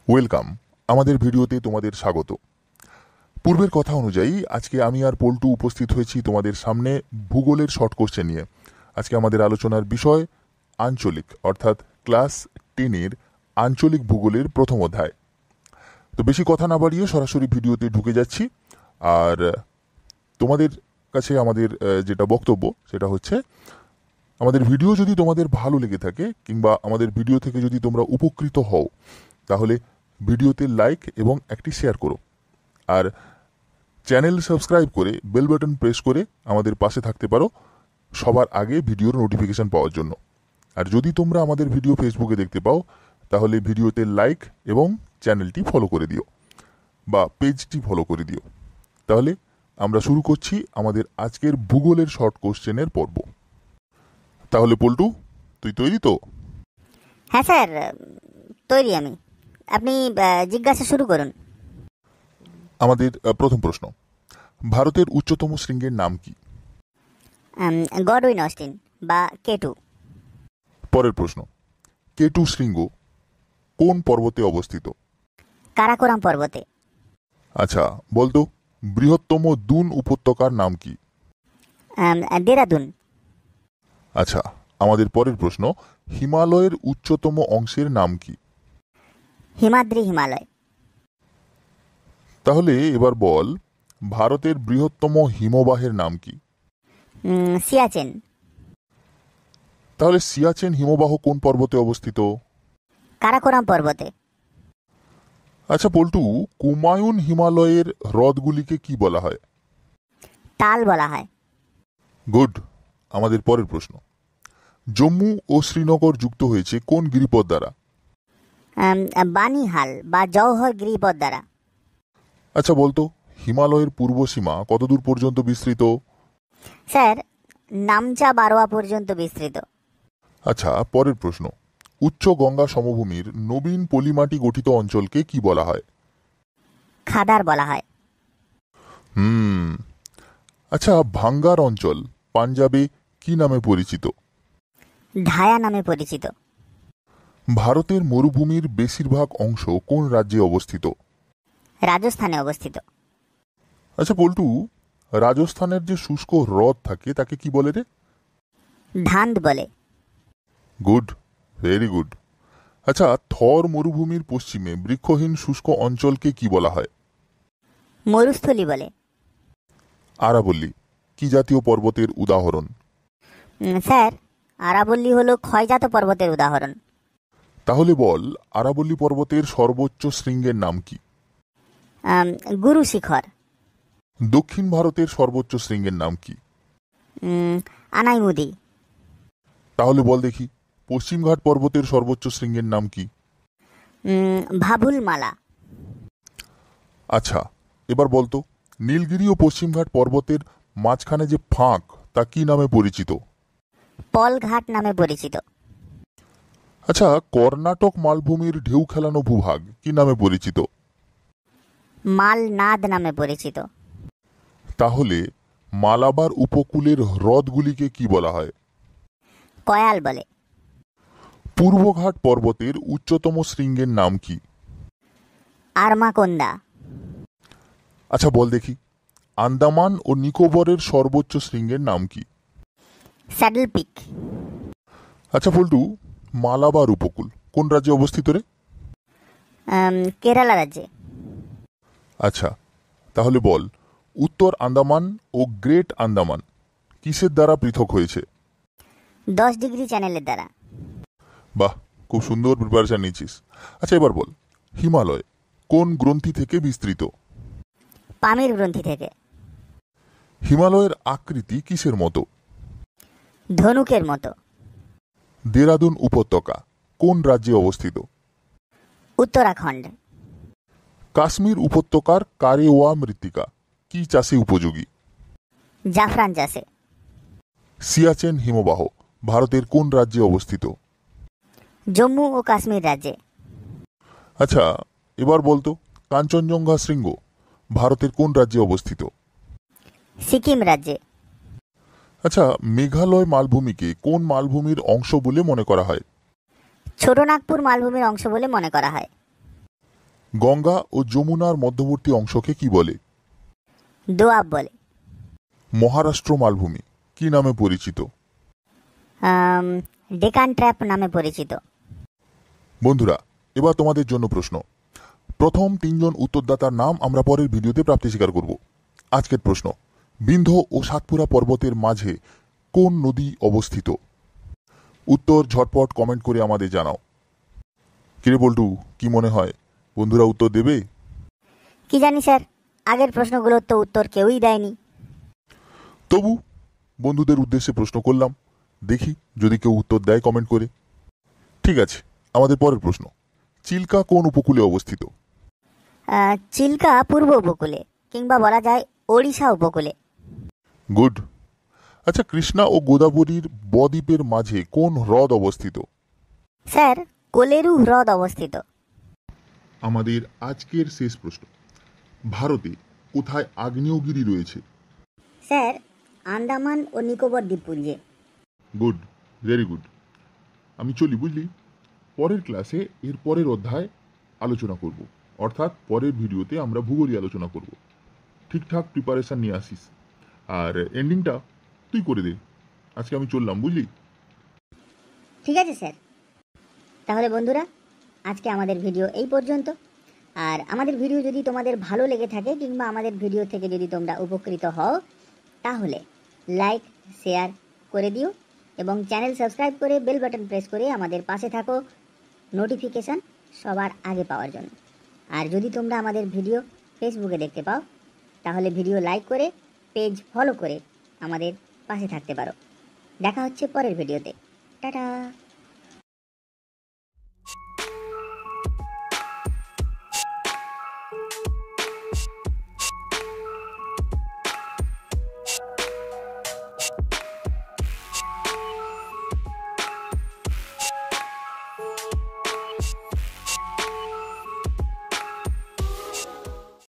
Welcome আমাদের ভিডিওতে তোমাদের স্বাগত। পূর্বের কথা অনুযায়ী আজকে আমি আর পল্টু উপস্থিত হয়েছি তোমাদের সামনে ভূগোলের শর্ট কোশ্চেন নিয়ে। আজকে আমাদের আলোচনার বিষয় আঞ্চলিক, অর্থাৎ ক্লাস 10-এর আঞ্চলিক ভূগোলের প্রথম অধ্যায়। তো বেশি কথা না বাড়িয়ে সরাসরি ভিডিওতে ঢুকে যাচ্ছি। আর তোমাদের কাছে আমাদের যেটা বক্তব্য সেটা হচ্ছে, আমাদের ভিডিও যদি তোমাদের ভালো লেগে থাকে কিংবা আমাদের ভিডিও থেকে যদি তোমরা উপকৃত হও, তাহলে ভিডিওতে লাইক এবং একটি শেয়ার করো। আর চ্যানেল সাবস্ক্রাইব করে বেল বাটন প্রেস করে আমাদের পাশে থাকতে পারো সবার আগে ভিডিওর নোটিফিকেশন পাওয়ার জন্য। আর যদি তোমরা আমাদের ভিডিও ফেসবুকে দেখতে পাও, তাহলে ভিডিওতে লাইক এবং চ্যানেলটি ফলো করে দিও বা পেজটি ফলো করে দিও। তাহলে আমরা শুরু করছি আমাদের আজকের ভূগোলের শর্ট কোশ্চেনের পর্ব। তাহলে পল্টু, তুই তৈরি তো? হ্যাঁ স্যার, তৈরি আমি। আপনি জিজ্ঞাসা শুরু করুন। আমাদের প্রথম প্রশ্ন, ভারতের উচ্চতম শৃঙ্গের নাম কি? গডউইন অস্টিন বা কেটু। পরের প্রশ্ন, কেটু শৃঙ্গ কোন পর্বতে অবস্থিত? কারাকোরাম পর্বতে। আচ্ছা, বলতো বৃহত্তম দুন উপত্যকার নাম কি? দেরাদুন। আচ্ছা, আমাদের পরের প্রশ্ন, হিমালয়ের উচ্চতম অংশের নাম কি? হিমাদ্রি হিমালয়। তাহলে এবার বল, ভারতের বৃহত্তম হিমবাহের নাম কি? সিয়াচেন। তাহলে সিয়াচেন হিমবাহ কোন পর্বতে অবস্থিত? কারাকোরাম পর্বতে। আচ্ছা পল্টু, কুমায়ুন হিমালয়ের হ্রদগুলিকে কি বলা হয়? তাল বলা হয়। গুড। আমাদের পরের প্রশ্ন, জম্মু ও শ্রীনগর যুক্ত হয়েছে কোন গিরিপথ দ্বারা? বানিহাল বা জওহর গিরিপথ দ্বারা। আচ্ছা বলতো, হিমালয়ের পূর্ব সীমা কতদূর পর্যন্ত বিস্তৃত? স্যার, নামচা বারোয়া পর্যন্ত বিস্তৃত। আচ্ছা, পরের প্রশ্ন, উচ্চ গঙ্গা সমভূমির নবীন পলিমাটি গঠিত অঞ্চলকে কি বলা হয়? খাদার বলা হয়। আচ্ছা, ভাঙ্গার অঞ্চল পাঞ্জাবে কি নামে পরিচিত? ঢায়া নামে পরিচিত। ভারতের মরুভূমির বেশিরভাগ অংশ কোন রাজ্যে অবস্থিত? রাজস্থানে অবস্থিত। আচ্ছা পল্টু, রাজস্থানের যে শুষ্ক হ্রদ থাকে তাকে কি বলে রে? ধান্দ বলে। Good, very good. আচ্ছা, থর মরুভূমির পশ্চিমে বৃক্ষহীন শুষ্ক অঞ্চলকে কি বলা হয়? মরুস্থলী বলে। আরাবল্লী কি জাতীয় পর্বতের উদাহরণ? স্যার, আরাবল্লী হলো ক্ষয়জাত পর্বতের উদাহরণ। তাহলে বল, আরাবল্লী পর্বতের সর্বোচ্চ শৃঙ্গের নাম কি? গুরু শিখর। দক্ষিণ ভারতের সর্বোচ্চ শৃঙ্গের নাম কি? আনাইমুদি। তাহলে বল দেখি, পশ্চিমঘাট পর্বতের সর্বোচ্চ শৃঙ্গের নাম কি? ভাবুল মালা। আচ্ছা, এবার বলতো, নীলগিরি ও পশ্চিমঘাট পর্বতের মাঝখানে যে ফাঁক তা কি নামে পরিচিত? পলঘাট নামে পরিচিত। আচ্ছা, কর্ণাটক মালভূমির ঢেউ খেলানো ভূভাগ কি নামে পরিচিত? মালনাদ নামে পরিচিত। তাহলে মালাবার উপকূলের হ্রদগুলিকে কি বলা হয়? কয়াল বলে। পূর্বঘাট পর্বতের উচ্চতম শৃঙ্গের নাম কি? আরমাকোন্দা। আচ্ছা বল দেখি, আন্দামান ও নিকোবরের সর্বোচ্চ শৃঙ্গের নাম কি? স্যাডল পিক। আচ্ছা পল্টু, মালাবার উপকূল কোন রাজ্যে অবস্থিত রে? কেরালা রাজ্যে। আচ্ছা, তাহলে বল, উত্তর আন্দামান ও গ্রেট আন্দামান কিসের দ্বারা পৃথক হয়েছে? 10 ডিগ্রি চ্যানেলের দ্বারা। বাহ, খুব সুন্দর প্রিপারেশন নিয়েছিস। আচ্ছা এবার বল, হিমালয় কোন গ্রন্থি থেকে বিস্তৃত? পামির গ্রন্থি থেকে। হিমালয়ের আকৃতি কিসের মতো? ধনুকের মতো। দেরাদুন উপত্যকা কোন রাজ্যে অবস্থিত? উত্তরাখণ্ড। কাশ্মীর উপত্যকার কারেওয়া মৃত্তিকা কি চাষে উপযোগী? জাফরান চাষে। সিয়াচেন হিমবাহ ভারতের কোন রাজ্যে অবস্থিত? জম্মু ও কাশ্মীর রাজ্যে। আচ্ছা এবার বলতো, কাঞ্চনজঙ্ঘা শৃঙ্গ ভারতের কোন রাজ্যে অবস্থিত? সিকিম রাজ্যে। আচ্ছা, মেঘালয় মালভূমিকে কোন মালভূমির অংশ বলে মনে করা হয়? ছোটনাগপুর মালভূমির অংশ বলে মনে করা হয়। গঙ্গা ও যমুনার মধ্যবর্তী অংশকে কি বলে? দোয়াব বলে। মহারাষ্ট্র মালভূমি কি নামে পরিচিত? ডেকান ট্র্যাপ নামে পরিচিত। বন্ধুরা, এবার তোমাদের জন্য প্রশ্ন। প্রথম 3 জন উত্তরদাতার নাম আমরা পরের ভিডিওতে প্রাপ্তি স্বীকার করব। আজকের প্রশ্ন, বিন্ধ্য ও সাতপুরা পর্বতের মাঝে কোন নদী অবস্থিত? উত্তর ঝটপট কমেন্ট করে আমাদের জানাও। কিরে বল্টু, কি মনে হয় বন্ধুরা উত্তর দেবে? কি জানি স্যার, আগের প্রশ্নগুলোর তো উত্তর কেউই দেয়নি। তবু বন্ধুদের উদ্দেশ্যে প্রশ্ন করলাম, দেখি যদি কেউ উত্তর দেয় কমেন্ট করে। ঠিক আছে, আমাদের পরের প্রশ্ন, চিল্কা কোন উপকূলে অবস্থিত? চিল্কা পূর্ব উপকূলে, কিংবা বলা যায় ওড়িশা উপকূলে। গুড। আচ্ছা, কৃষ্ণা ও গোদাবরীর বদ্বীপের মাঝে কোন হ্রদ অবস্থিত? স্যার, কোলেরু হ্রদ অবস্থিত। আমাদের আজকের শেষ প্রশ্ন, ভারতে কোথায় আগ্নেয়গিরি রয়েছে? স্যার, আন্দামান ও নিকোবর দ্বীপপুঞ্জে। Good, very good. আমি চলি, বুঝলি? পরের ক্লাসে এর পরের অধ্যায় আলোচনা করব, অর্থাৎ পরের ভিডিওতে আমরা ভূগোলই আলোচনা করব। ঠিকঠাক প্রিপারেশন নিয়ে আসিস, আর এন্ডিংটা তুই করে দে। আজকে আমি চললাম, বুঝলি? ঠিক আছে স্যার। তাহলে বন্ধুরা, আজকে আমাদের ভিডিও এই পর্যন্ত। আর আমাদের ভিডিও যদি তোমাদের ভালো লেগে থাকে, কিংবা আমাদের ভিডিও থেকে যদি তোমরা উপকৃত হও, তাহলে লাইক শেয়ার করে দিও এবং চ্যানেল সাবস্ক্রাইব করে বেল বাটন প্রেস করে আমাদের পাশে থাকো নোটিফিকেশান সবার আগে পাওয়ার জন্য। আর যদি তোমরা আমাদের ভিডিও ফেসবুকে দেখতে পাও, তাহলে ভিডিও লাইক করে পেজ ফলো করে আমাদের পাশে থাকতে পারো। দেখা হচ্ছে পরের ভিডিওতে। টাটা।